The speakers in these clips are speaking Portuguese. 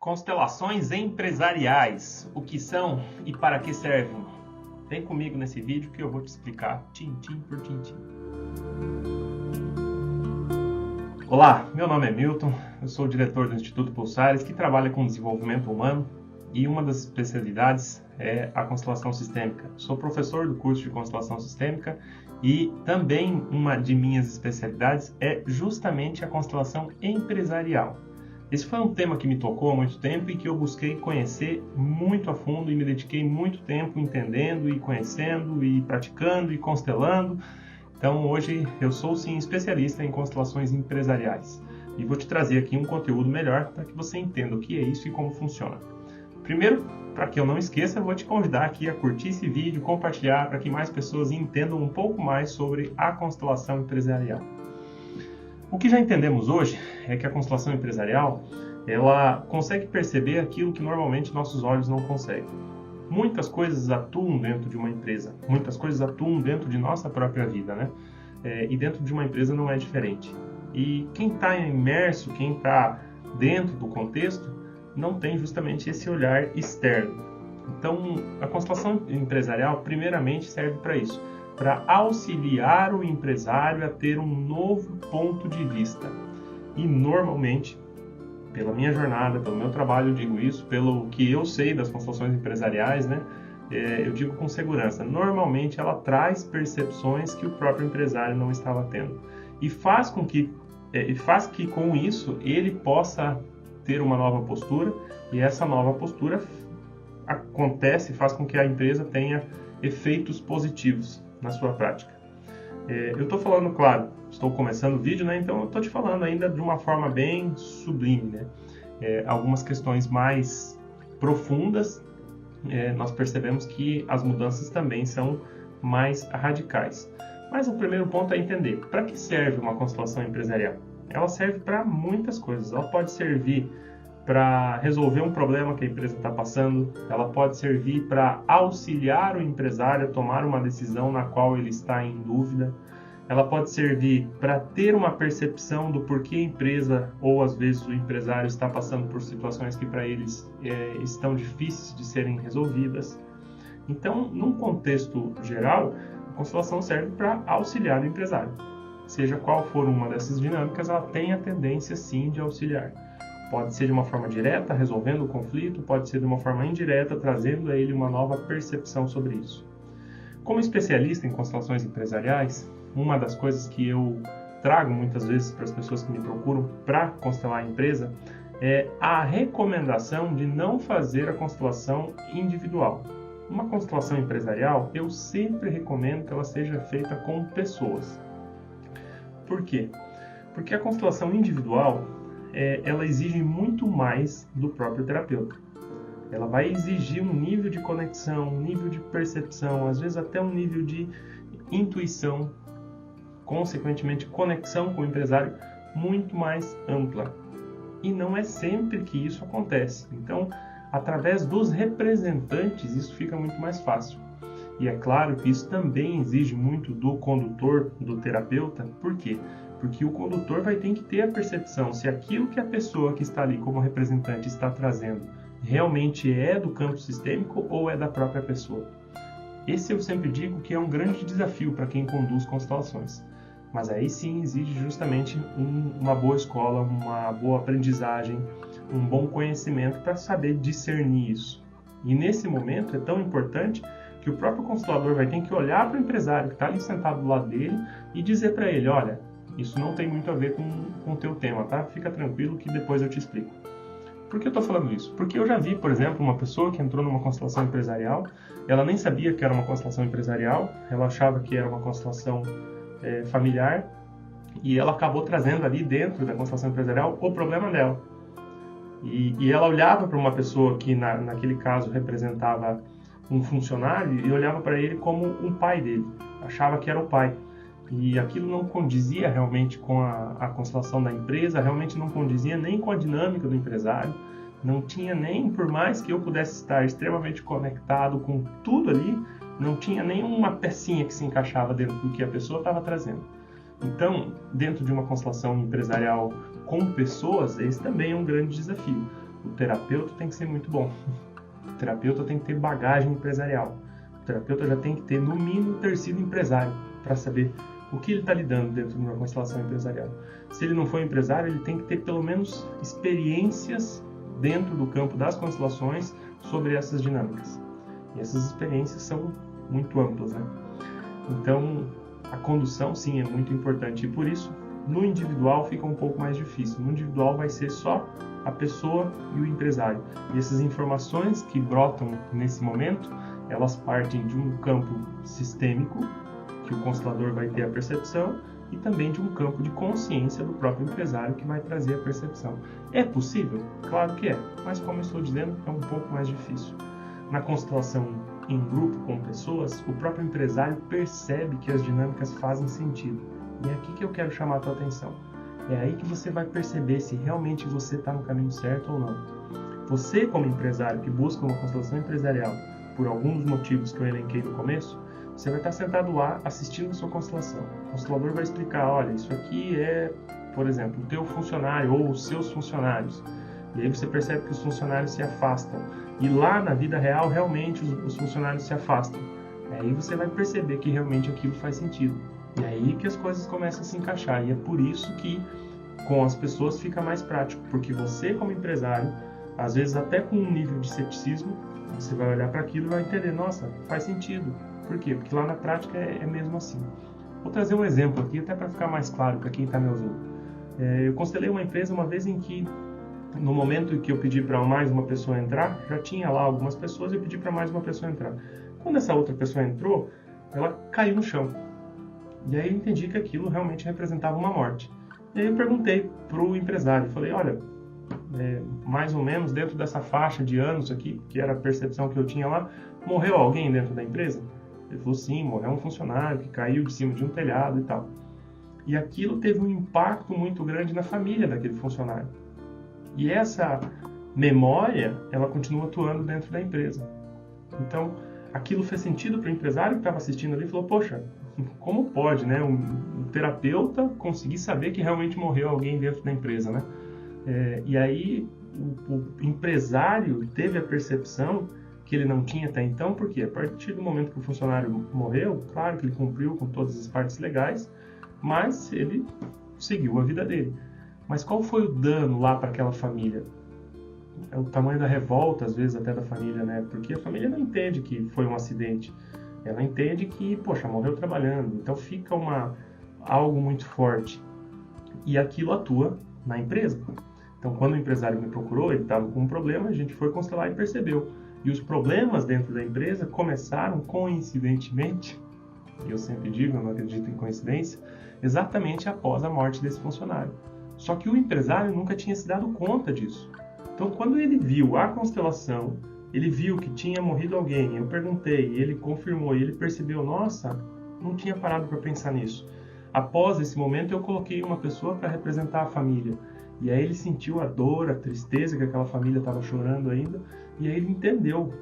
Constelações empresariais, o que são e para que servem? Vem comigo nesse vídeo que eu vou te explicar tintim por tintim. Olá, meu nome é Milton, eu sou o diretor do Instituto Pulsares, que trabalha com desenvolvimento humano e uma das especialidades é a constelação sistêmica. Sou professor do curso de constelação sistêmica e também uma de minhas especialidades é justamente a constelação empresarial. Esse foi um tema que me tocou há muito tempo e que eu busquei conhecer muito a fundo e me dediquei muito tempo entendendo e conhecendo e praticando e constelando. Então hoje eu sou sim especialista em constelações empresariais e vou te trazer aqui um conteúdo melhor para que você entenda o que é isso e como funciona. Primeiro, para que eu não esqueça, eu vou te convidar aqui a curtir esse vídeo, compartilhar para que mais pessoas entendam um pouco mais sobre a constelação empresarial. O que já entendemos hoje é que a constelação empresarial, ela consegue perceber aquilo que normalmente nossos olhos não conseguem. Muitas coisas atuam dentro de uma empresa, muitas coisas atuam dentro de nossa própria vida, né? E dentro de uma empresa não é diferente. E quem está imerso, quem está dentro do contexto, não tem justamente esse olhar externo. Então, a constelação empresarial, primeiramente, serve para isso, para auxiliar o empresário a ter um novo ponto de vista. E normalmente, pela minha jornada, pelo meu trabalho, eu digo isso, pelo que eu sei das constelações empresariais, né? Eu digo com segurança, normalmente ela traz percepções que o próprio empresário não estava tendo. E faz que com isso ele possa ter uma nova postura, e essa nova postura faz com que a empresa tenha efeitos positivos na sua prática. Eu estou falando, claro, estou começando o vídeo, né? Então eu estou te falando ainda de uma forma bem sublime, né? Algumas questões mais profundas, nós percebemos que as mudanças também são mais radicais. Mas o primeiro ponto é entender, para que serve uma constelação empresarial? Ela serve para muitas coisas. Ela pode servir para resolver um problema que a empresa está passando, ela pode servir para auxiliar o empresário a tomar uma decisão na qual ele está em dúvida, ela pode servir para ter uma percepção do porquê a empresa ou às vezes o empresário está passando por situações que para eles estão difíceis de serem resolvidas. Então, num contexto geral, a constelação serve para auxiliar o empresário. Seja qual for uma dessas dinâmicas, ela tem a tendência sim de auxiliar. Pode ser de uma forma direta, resolvendo o conflito, pode ser de uma forma indireta, trazendo a ele uma nova percepção sobre isso. Como especialista em constelações empresariais, uma das coisas que eu trago muitas vezes para as pessoas que me procuram para constelar a empresa é a recomendação de não fazer a constelação individual. Uma constelação empresarial, eu sempre recomendo que ela seja feita com pessoas. Por quê? Porque a constelação individual, ela exige muito mais do próprio terapeuta. Ela vai exigir um nível de conexão, um nível de percepção, às vezes até um nível de intuição, consequentemente conexão com o empresário muito mais ampla. E não é sempre que isso acontece. Então, através dos representantes, isso fica muito mais fácil. E é claro que isso também exige muito do condutor, do terapeuta. Por quê? Porque o condutor vai ter que ter a percepção se aquilo que a pessoa que está ali como representante está trazendo realmente é do campo sistêmico ou é da própria pessoa. Esse eu sempre digo que é um grande desafio para quem conduz constelações. Mas aí sim exige justamente uma boa escola, uma boa aprendizagem, um bom conhecimento para saber discernir isso. E nesse momento é tão importante que o próprio constelador vai ter que olhar para o empresário que está ali sentado do lado dele e dizer para ele, olha, isso não tem muito a ver com o teu tema, tá? Fica tranquilo que depois eu te explico. Por que eu estou falando isso? Porque eu já vi, por exemplo, uma pessoa que entrou numa constelação empresarial, ela nem sabia que era uma constelação empresarial, ela achava que era uma constelação familiar, e ela acabou trazendo ali dentro da constelação empresarial o problema dela. E ela olhava para uma pessoa que naquele caso representava um funcionário e olhava para ele como um pai dele, achava que era o pai. E aquilo não condizia realmente com a constelação da empresa, realmente não condizia nem com a dinâmica do empresário, não tinha nem, por mais que eu pudesse estar extremamente conectado com tudo ali, não tinha nenhuma pecinha que se encaixava dentro do que a pessoa estava trazendo. Então, dentro de uma constelação empresarial com pessoas, esse também é um grande desafio. o terapeuta tem que ser muito bom. O terapeuta tem que ter bagagem empresarial. O terapeuta já tem que ter, no mínimo, ter sido empresário para saber o que ele está lidando dentro de uma constelação empresarial. Se ele não for empresário, ele tem que ter pelo menos experiências dentro do campo das constelações sobre essas dinâmicas. E essas experiências são muito amplas, né? Então, a condução, sim, é muito importante. E por isso, no individual fica um pouco mais difícil. No individual vai ser só a pessoa e o empresário. E essas informações que brotam nesse momento, elas partem de um campo sistêmico, que o constelador vai ter a percepção, e também de um campo de consciência do próprio empresário que vai trazer a percepção. É possível? Claro que é, mas como eu estou dizendo, é um pouco mais difícil. Na constelação em grupo com pessoas, o próprio empresário percebe que as dinâmicas fazem sentido. E é aqui que eu quero chamar a tua atenção. É aí que você vai perceber se realmente você está no caminho certo ou não. Você, como empresário que busca uma constelação empresarial, por alguns motivos que eu elenquei no começo, você vai estar sentado lá assistindo a sua constelação. O constelador vai explicar, olha, isso aqui é, por exemplo, o teu funcionário ou os seus funcionários. E aí você percebe que os funcionários se afastam. E lá na vida real, realmente, os funcionários se afastam. Aí você vai perceber que realmente aquilo faz sentido. E aí que as coisas começam a se encaixar. E é por isso que com as pessoas fica mais prático. Porque você, como empresário, às vezes até com um nível de ceticismo, você vai olhar para aquilo e vai entender, nossa, faz sentido. Por quê? Porque lá na prática é mesmo assim. Vou trazer um exemplo aqui, até para ficar mais claro para quem está me ouvindo. Eu constelei uma empresa uma vez em que, no momento em que eu pedi para mais uma pessoa entrar, já tinha lá algumas pessoas e eu pedi para mais uma pessoa entrar. Quando essa outra pessoa entrou, ela caiu no chão. E aí eu entendi que aquilo realmente representava uma morte. E aí eu perguntei para o empresário, falei, olha, mais ou menos dentro dessa faixa de anos aqui, que era a percepção que eu tinha lá, morreu alguém dentro da empresa? Ele falou, sim, morreu um funcionário que caiu de cima de um telhado e tal. E aquilo teve um impacto muito grande na família daquele funcionário. E essa memória, ela continua atuando dentro da empresa. Então, aquilo fez sentido para o empresário que estava assistindo ali e falou, poxa, como pode, né, um terapeuta conseguir saber que realmente morreu alguém dentro da empresa, né? E aí, o empresário teve a percepção que ele não tinha até então, porque a partir do momento que o funcionário morreu, claro que ele cumpriu com todas as partes legais, mas ele seguiu a vida dele. Mas qual foi o dano lá para aquela família? É o tamanho da revolta, às vezes, até da família, né? Porque a família não entende que foi um acidente. Ela entende que, poxa, morreu trabalhando. Então fica algo muito forte. E aquilo atua na empresa. Então, quando o empresário me procurou, ele estava com um problema, a gente foi constelar e percebeu. E os problemas dentro da empresa começaram, coincidentemente, e eu sempre digo, eu não acredito em coincidência, exatamente após a morte desse funcionário. Só que o empresário nunca tinha se dado conta disso. Então, quando ele viu a constelação, ele viu que tinha morrido alguém, eu perguntei, ele confirmou, e ele percebeu, nossa, não tinha parado para pensar nisso. Após esse momento, eu coloquei uma pessoa para representar a família. E aí ele sentiu a dor, a tristeza que aquela família estava chorando ainda, e aí ele entendeu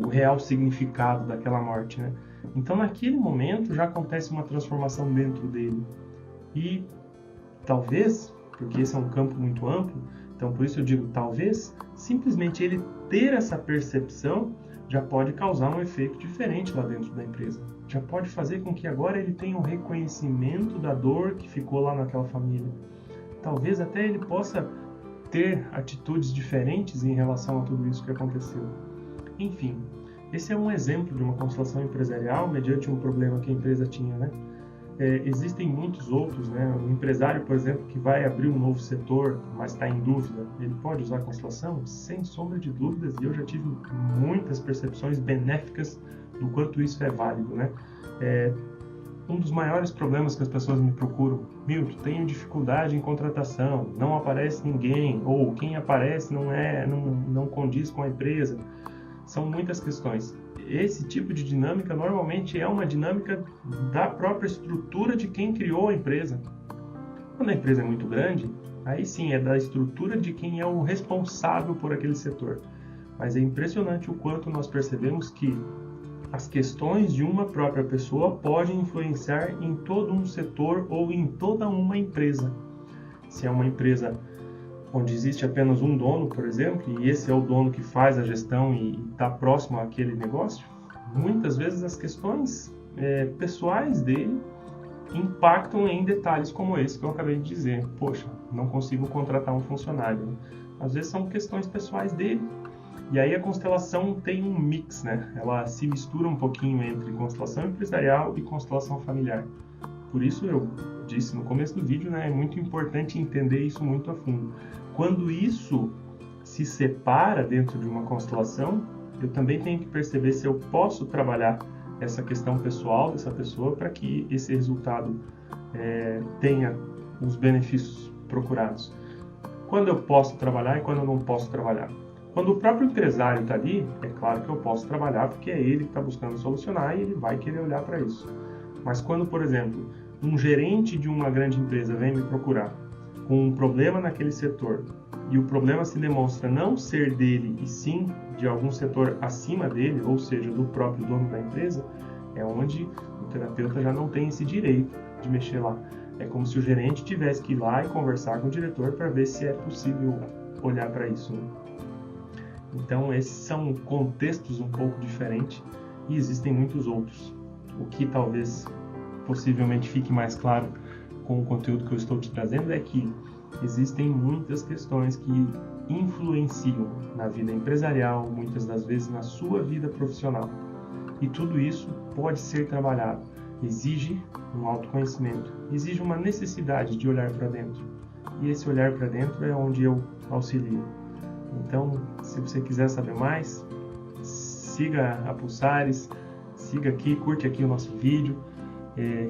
o real significado daquela morte, né? Então, naquele momento, já acontece uma transformação dentro dele. E talvez, porque esse é um campo muito amplo, então por isso eu digo talvez, simplesmente ele ter essa percepção já pode causar um efeito diferente lá dentro da empresa. Já pode fazer com que agora ele tenha um reconhecimento da dor que ficou lá naquela família. Talvez até ele possa ter atitudes diferentes em relação a tudo isso que aconteceu. Enfim, esse é um exemplo de uma constelação empresarial mediante um problema que a empresa tinha, né? Existem muitos outros, né? Um empresário, por exemplo, que vai abrir um novo setor, mas está em dúvida, ele pode usar a constelação? Sem sombra de dúvidas, e eu já tive muitas percepções benéficas do quanto isso é válido, né? Um dos maiores problemas que as pessoas me procuram, Milton, tenho dificuldade em contratação, não aparece ninguém, ou quem aparece não condiz com a empresa. São muitas questões. Esse tipo de dinâmica normalmente é uma dinâmica da própria estrutura de quem criou a empresa. Quando a empresa é muito grande, aí sim é da estrutura de quem é o responsável por aquele setor. Mas é impressionante o quanto nós percebemos que as questões de uma própria pessoa podem influenciar em todo um setor ou em toda uma empresa. Se é uma empresa onde existe apenas um dono, por exemplo, e esse é o dono que faz a gestão e está próximo àquele negócio, muitas vezes as questões pessoais dele impactam em detalhes como esse que eu acabei de dizer. Poxa, não consigo contratar um funcionário, né? Às vezes são questões pessoais dele. E aí a constelação tem um mix, né? Ela se mistura um pouquinho entre constelação empresarial e constelação familiar. Por isso eu disse no começo do vídeo, né? É muito importante entender isso muito a fundo. Quando isso se separa dentro de uma constelação, eu também tenho que perceber se eu posso trabalhar essa questão pessoal dessa pessoa para que esse resultado tenha os benefícios procurados. Quando eu posso trabalhar e quando eu não posso trabalhar. Quando o próprio empresário está ali, é claro que eu posso trabalhar porque é ele que está buscando solucionar e ele vai querer olhar para isso. Mas quando, por exemplo, um gerente de uma grande empresa vem me procurar com um problema naquele setor e o problema se demonstra não ser dele e sim de algum setor acima dele, ou seja, do próprio dono da empresa, é onde o terapeuta já não tem esse direito de mexer lá. É como se o gerente tivesse que ir lá e conversar com o diretor para ver se é possível olhar para isso, né? Então, esses são contextos um pouco diferentes e existem muitos outros. O que talvez possivelmente fique mais claro com o conteúdo que eu estou te trazendo é que existem muitas questões que influenciam na vida empresarial, muitas das vezes na sua vida profissional. E tudo isso pode ser trabalhado. Exige um autoconhecimento, exige uma necessidade de olhar para dentro. E esse olhar para dentro é onde eu auxilio. Então, se você quiser saber mais, siga a Pulsares, siga aqui, curte aqui o nosso vídeo,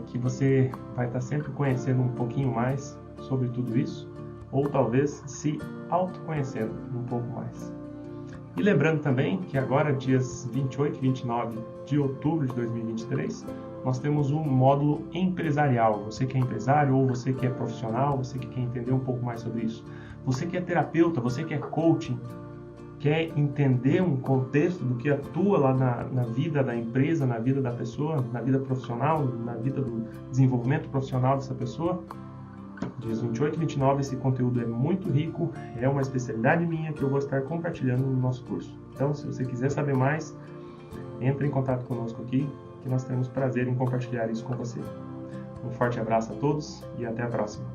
que você vai estar sempre conhecendo um pouquinho mais sobre tudo isso, ou talvez se autoconhecendo um pouco mais. E lembrando também que agora, dias 28 e 29 de outubro de 2023, nós temos um módulo empresarial. Você que é empresário ou você que é profissional, você que quer entender um pouco mais sobre isso. Você que é terapeuta, você que é coaching, quer entender um contexto do que atua lá na vida da empresa, na vida da pessoa, na vida profissional, na vida do desenvolvimento profissional dessa pessoa. Dias 28 e 29, esse conteúdo é muito rico, é uma especialidade minha que eu vou estar compartilhando no nosso curso. Então, se você quiser saber mais, entre em contato conosco aqui, que nós teremos prazer em compartilhar isso com você. Um forte abraço a todos e até a próxima.